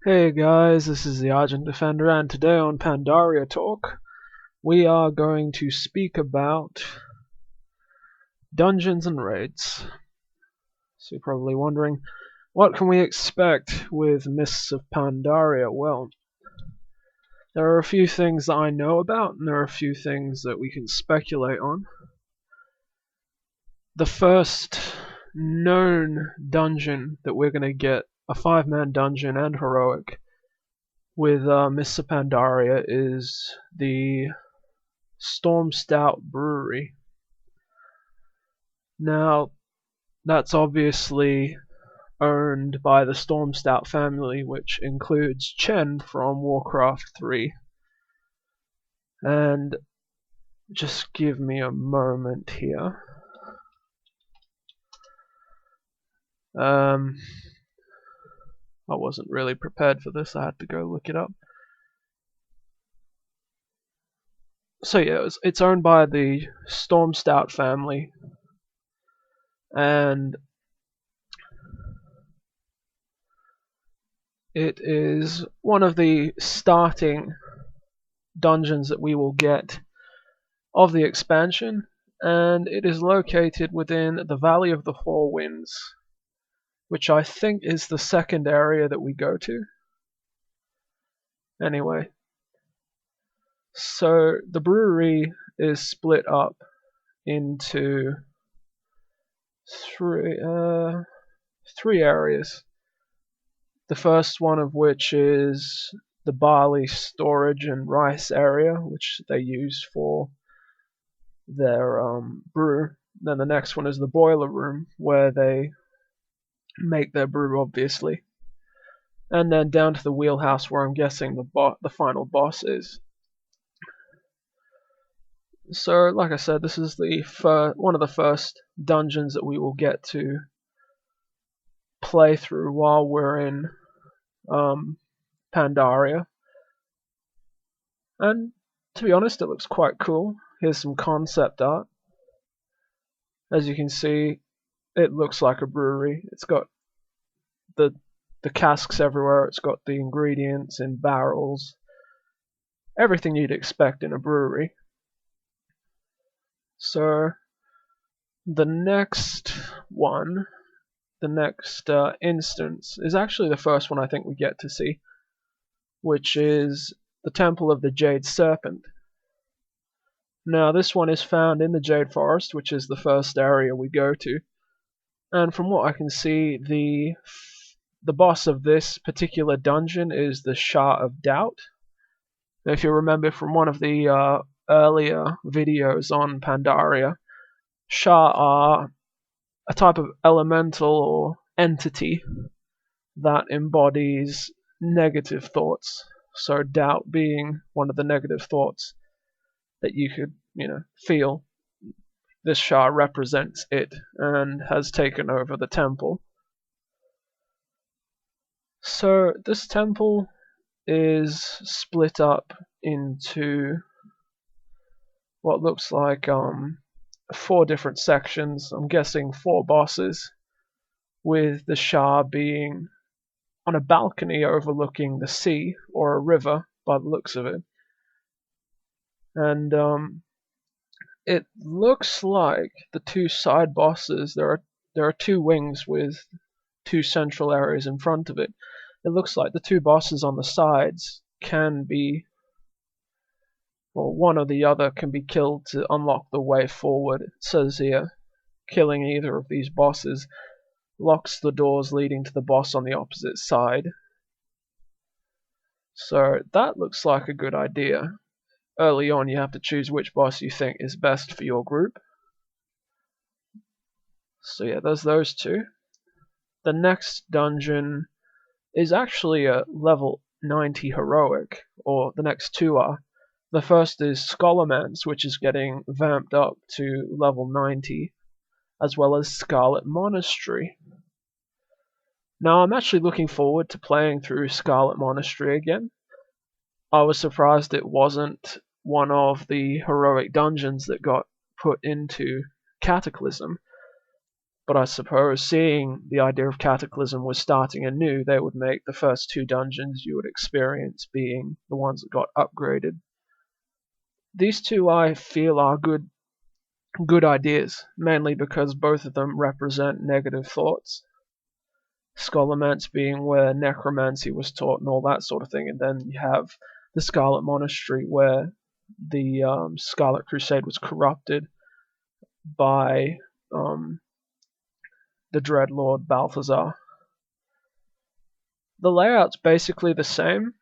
Hey guys, this is the Argent Defender, and today on Pandaria Talk, we are going to speak about dungeons and raids. So you're probably wondering, what can we expect with Mists of Pandaria? Well, there are a few things that I know about, and there are a few things that we can speculate on. The first known dungeon that we're going to get, a 5-man dungeon and heroic, with Mists of Pandaria is the Storm Stout Brewery. Now, that's obviously owned by the Storm Stout family, which includes Chen from Warcraft 3. And just give me a moment here. I wasn't really prepared for this, I had to go look it up. So yeah, it's owned by the Storm Stout family, and it is one of the starting dungeons that we will get of the expansion, and it is located within the Valley of the Four Winds, which I think is the second area that we go to. Anyway, so the brewery is split up into three areas. The first one of which is the barley storage and rice area, which they use for their brew. Then the next one is the boiler room, where they make their brew, obviously. And then down to the wheelhouse, where I'm guessing the final boss is. So, like I said, this is one of the first dungeons that we will get to play through while we're in Pandaria. And to be honest, it looks quite cool. Here's some concept art. As you can see, it looks like a brewery. It's got the casks everywhere. It's got the ingredients in barrels. Everything you'd expect in a brewery. So the next instance is actually the first one I think we get to see, which is the Temple of the Jade Serpent. Now this one is found in the Jade Forest, which is the first area we go to, and from what I can see, the boss of this particular dungeon is the Shah of Doubt. Now, if you remember from one of the earlier videos on Pandaria, Shah are a type of elemental or entity that embodies negative thoughts. So doubt being one of the negative thoughts that you could, feel. This Shah represents it and has taken over the temple. So this temple is split up into what looks like 4 different sections. I'm guessing 4 bosses, with the Shah being on a balcony overlooking the sea or a river by the looks of it. And it looks like the 2 side bosses, there are 2 wings with 2 central areas in front of it. It looks like the 2 bosses on the sides can be, or one or the other can be killed to unlock the way forward. It says here, killing either of these bosses locks the doors leading to the boss on the opposite side. So that looks like a good idea. Early on, you have to choose which boss you think is best for your group. So yeah, there's those 2. The next dungeon is actually a level 90 heroic, or the next 2 are. The first is Scholarman's, which is getting vamped up to level 90, as well as Scarlet Monastery. Now, I'm actually looking forward to playing through Scarlet Monastery again. I was surprised it wasn't one of the heroic dungeons that got put into Cataclysm. But I suppose seeing the idea of Cataclysm was starting anew, they would make the first 2 dungeons you would experience being the ones that got upgraded. These 2 I feel are good ideas, mainly because both of them represent negative thoughts. Scholomance being where necromancy was taught and all that sort of thing, and then you have the Scarlet Monastery where the Scarlet Crusade was corrupted by the Dreadlord Balthazar. The layout's basically the same,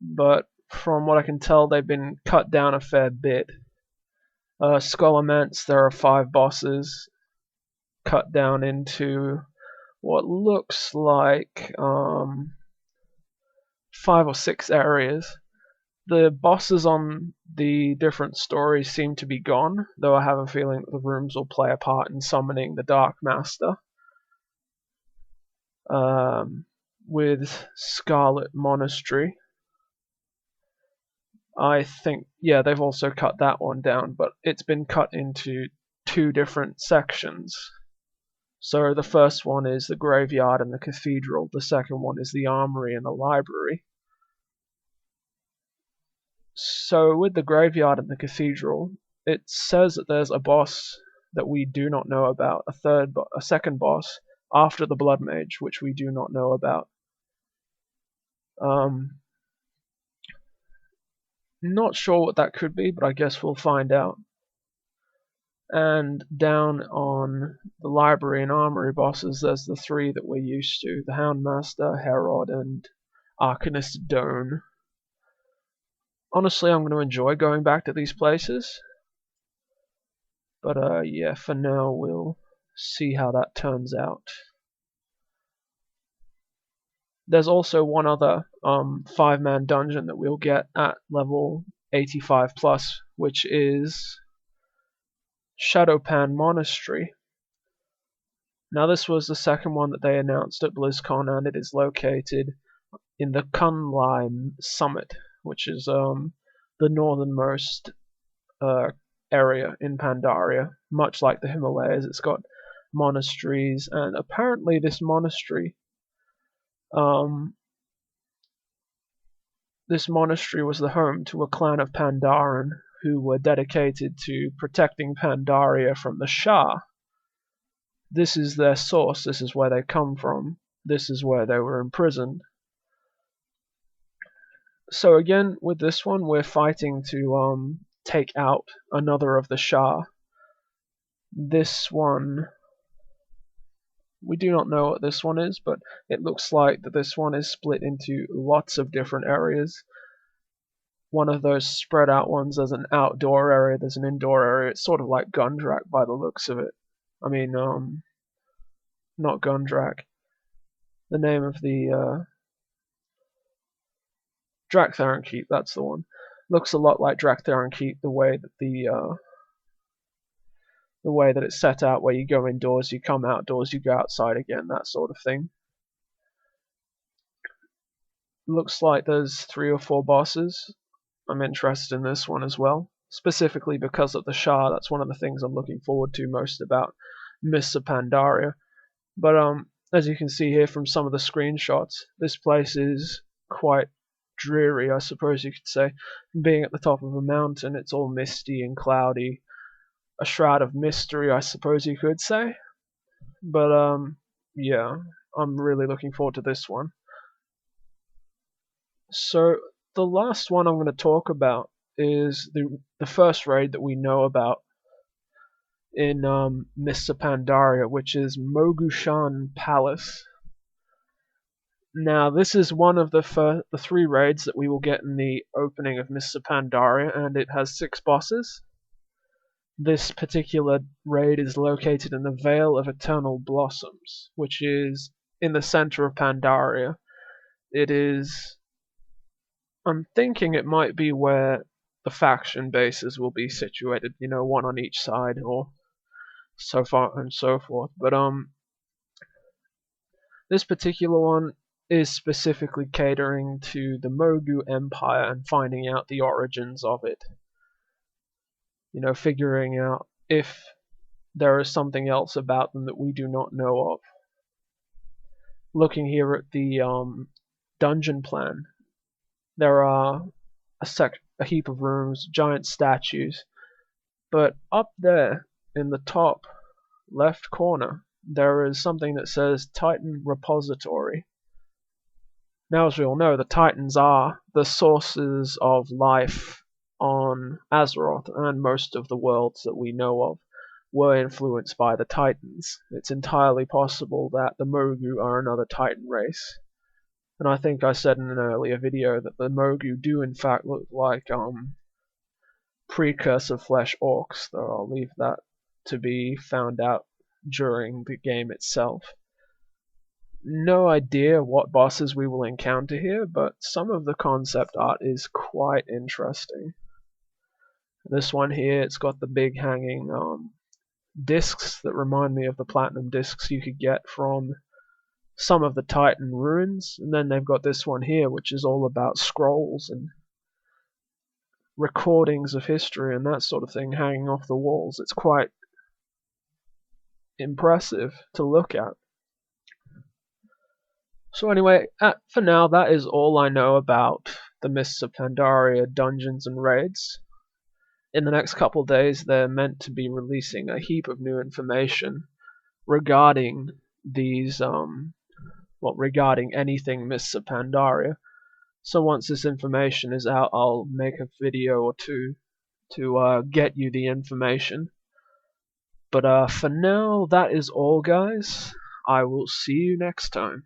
but from what I can tell, they've been cut down a fair bit. Scholomance, there are 5 bosses cut down into what looks like 5 or 6 areas. The bosses on the different stories seem to be gone, though I have a feeling that the rooms will play a part in summoning the Dark Master. With Scarlet Monastery, I think, yeah, they've also cut that one down, but it's been cut into 2 different sections. So the first one is the graveyard and the cathedral, the second one is the armory and the library. So with the graveyard and the cathedral, it says that there's a boss that we do not know about, a second boss after the Blood Mage, which we do not know about. Not sure what that could be, but I guess we'll find out. And down on the library and armory bosses, there's the 3 that we're used to, the Houndmaster, Herod, and Arcanist Doan. Honestly, I'm going to enjoy going back to these places. But yeah, for now we'll see how that turns out. There's also one other 5-man dungeon that we'll get at level 85 plus, which is Shado'pan Monastery. Now this was the second one that they announced at BlizzCon, and it is located in the Kunlai Summit, which is the northernmost area in Pandaria. Much like the Himalayas, it's got monasteries, and apparently this monastery was the home to a clan of Pandaren who were dedicated to protecting Pandaria from the Shah. This is their source, this is where they come from, this is where they were imprisoned. So again, with this one, we're fighting to take out another of the Shah. This one, we do not know what this one is, but it looks like that this one is split into lots of different areas. One of those spread out ones, there's an outdoor area, there's an indoor area. It's sort of like Gundrak by the looks of it. I mean, not Gundrak. The name of the Draktheron Keep, that's the one. Looks a lot like Draktheron Keep, the way that it's set out, where you go indoors, you come outdoors, you go outside again, that sort of thing. Looks like there's 3 or 4 bosses. I'm interested in this one as well, specifically because of the Shah. That's one of the things I'm looking forward to most about Mists of Pandaria. But as you can see here from some of the screenshots, this place is quite dreary, I suppose you could say. Being at the top of a mountain, it's all misty and cloudy. A shroud of mystery, I suppose you could say. But yeah, I'm really looking forward to this one. So the last one I'm going to talk about is the first raid that we know about in Mists of Pandaria, which is Mogu'Shan Palace. Now this is one of the 3 raids that we will get in the opening of Mists of Pandaria, and it has 6 bosses. This particular raid is located in the Vale of Eternal Blossoms, which is in the center of Pandaria. It is, I'm thinking it might be where the faction bases will be situated, you know, one on each side, or so far and so forth. But this particular one is specifically catering to the Mogu Empire and finding out the origins of it. You know, figuring out if there is something else about them that we do not know of. Looking here at the dungeon plan, there are a heap of rooms, giant statues, but up there in the top left corner there is something that says Titan Repository. Now, as we all know, the Titans are the sources of life on Azeroth, and most of the worlds that we know of were influenced by the Titans. It's entirely possible that the Mogu are another Titan race. And I think I said in an earlier video that the Mogu do in fact look like precursor flesh orcs, though I'll leave that to be found out during the game itself. No idea what bosses we will encounter here, but some of the concept art is quite interesting. This one here, it's got the big hanging discs that remind me of the platinum discs you could get from some of the Titan ruins, and then they've got this one here which is all about scrolls and recordings of history and that sort of thing hanging off the walls. It's quite impressive to look at. So anyway, for now, that is all I know about the Mists of Pandaria dungeons and raids. In the next couple of days, they're meant to be releasing a heap of new information regarding these, regarding anything Mists of Pandaria. So once this information is out, I'll make a video or two to get you the information. But for now, that is all, guys. I will see you next time.